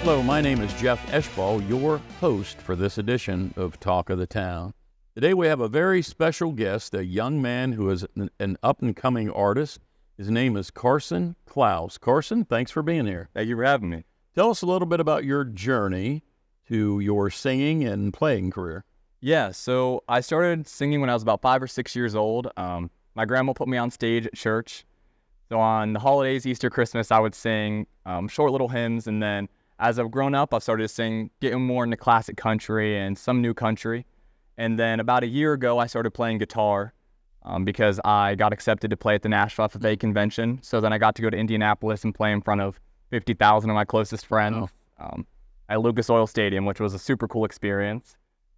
Hello, my name is Jeff Eschbaugh, your host for this edition of Talk of the Town. Today we have a very special guest, a young man who is an up-and-coming artist. His name is Carson Clouse. Carson, thanks for being here. Thank you for having me. Tell us a little bit about your journey to your singing and playing career. Yeah, so I started singing when I was about 5 or 6 years old. My grandma put me on stage at church. So on the holidays, Easter, Christmas, I would sing short little hymns. And then as I've grown up, I've started to sing, getting more into classic country and some new country. And then about a year ago, I started playing guitar because I got accepted to play at the Nashville FFA convention. So then I got to go to Indianapolis and play in front of 50,000 of my closest friends at Lucas Oil Stadium, which was a super cool experience.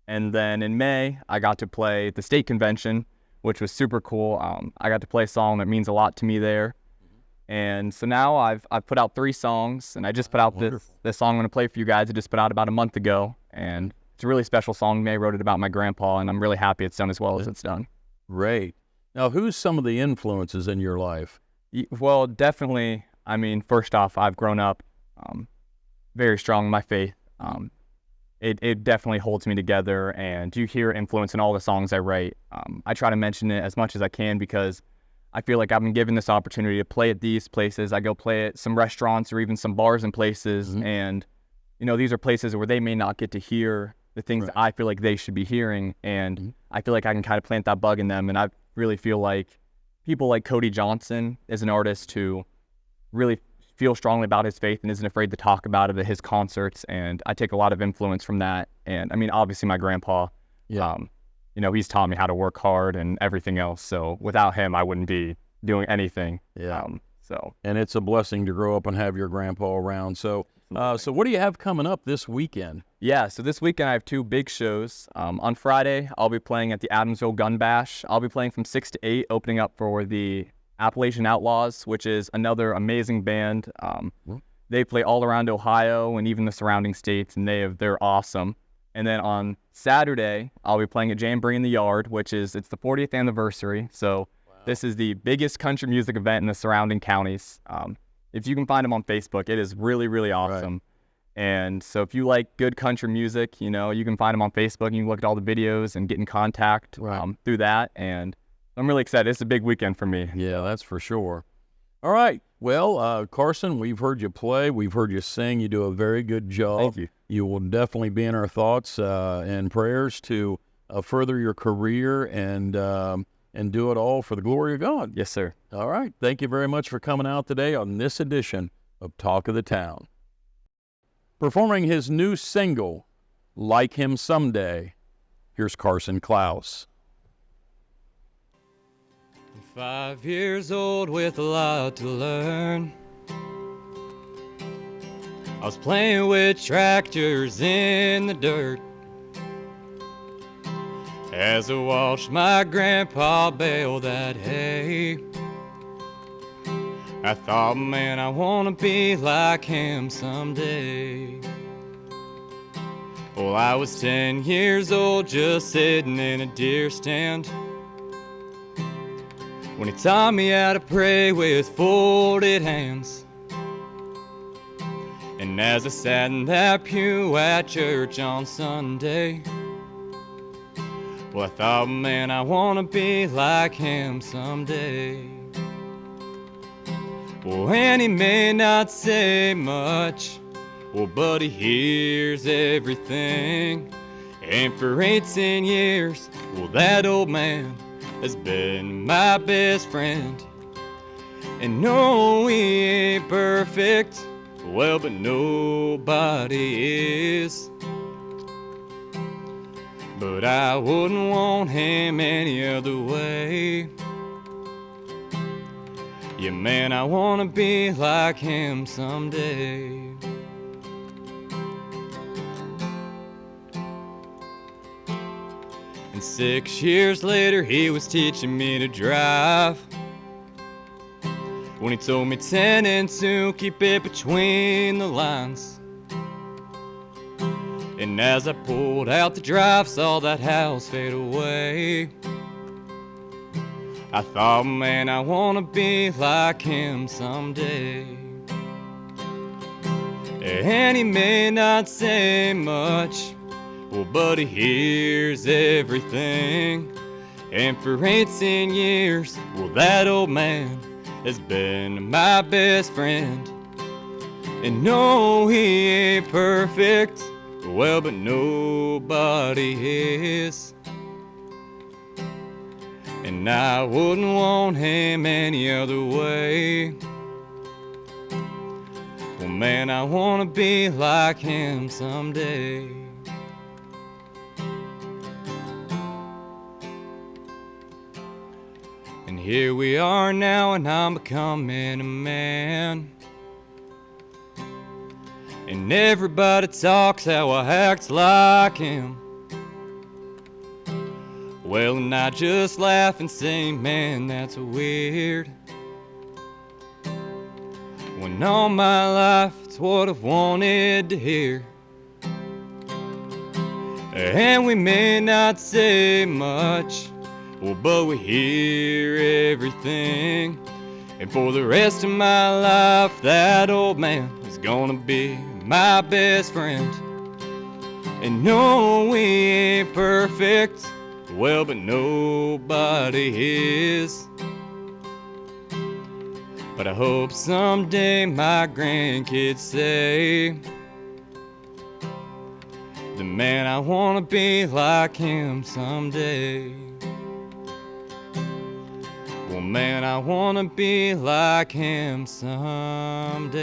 And then in May, I got to play at the state convention, which was super cool. I got to play a song that means a lot to me there. And so now I've put out 3 songs, and I just put out this song I'm going to play for you guys. I just put out about a month ago, and it's a really special song to me. I wrote it about my grandpa, and I'm really happy it's done as well as it's done. Great. Now, who's some of the influences in your life? Well, definitely, I mean, first off, I've grown up very strong in my faith. It definitely holds me together, and you hear influence in all the songs I write. I try to mention it as much as I can because I feel like I've been given this opportunity to play at these places. I go play at some restaurants or even some bars and places, and, you know, these are places where they may not get to hear the things that I feel like they should be hearing, and I feel like I can kind of plant that bug in them, and I really feel like people like Cody Johnson is an artist who really feels strongly about his faith and isn't afraid to talk about it at his concerts, and I take a lot of influence from that. And, I mean, obviously my grandpa, you know, he's taught me how to work hard and everything else. So without him, I wouldn't be doing anything. Yeah. And it's a blessing to grow up and have your grandpa around. So what do you have coming up this weekend? Yeah, so this weekend I have 2 big shows. On Friday, I'll be playing at the Adamsville Gun Bash. I'll be playing from 6 to 8, opening up for the Appalachian Outlaws, which is another amazing band. They play all around Ohio and even the surrounding states, and they're awesome. And then on Saturday, I'll be playing at Jamboree in the Yard, it's the 40th anniversary. So this is the biggest country music event in the surrounding counties. If you can find them on Facebook, it is really, really awesome. Right. And so if you like good country music, you know, you can find them on Facebook. You can look at all the videos and get in contact through that. And I'm really excited. It's a big weekend for me. Yeah, that's for sure. All right. Well, Carson, we've heard you play. We've heard you sing. You do a very good job. Thank you. You will definitely be in our thoughts and prayers to further your career and do it all for the glory of God. Yes, sir. All right. Thank you very much for coming out today on this edition of Talk of the Town. Performing his new single, Like Him Someday, here's Carson Clouse. 5 years old with a lot to learn. I was playing with tractors in the dirt as I watched my grandpa bale that hay. I thought, man, I want to be like him someday. Well, I was 10 years old, just sitting in a deer stand, when he taught me how to pray with folded hands. And as I sat in that pew at church on Sunday, well, I thought, man, I want to be like him someday. Well, and he may not say much, well, but he hears everything. And for 18 years, well, that old man has been my best friend. And no, he ain't perfect, well, but nobody is. But I wouldn't want him any other way. Yeah, man, I wanna be like him someday. And 6 years later, he was teaching me to drive, when he told me 10 and 2, keep it between the lines. And as I pulled out the drive, saw that house fade away, I thought, man, I wanna be like him someday. And he may not say much, well, but he hears everything. And for 18 years, well, that old man has been my best friend. And no, he ain't perfect, well, but nobody is. And I wouldn't want him any other way. Well, man, I wanna be like him someday. And here we are now, and I'm becoming a man. And everybody talks how I act like him. Well, and I just laugh and say, man, that's weird. When all my life it's what I've wanted to hear. And we may not say much, well, but we hear everything. And for the rest of my life, that old man is gonna be my best friend. And no, we ain't perfect, well, but nobody is. But I hope someday my grandkids say, the man, I wanna be like him someday. Well, man, I wanna be like him someday.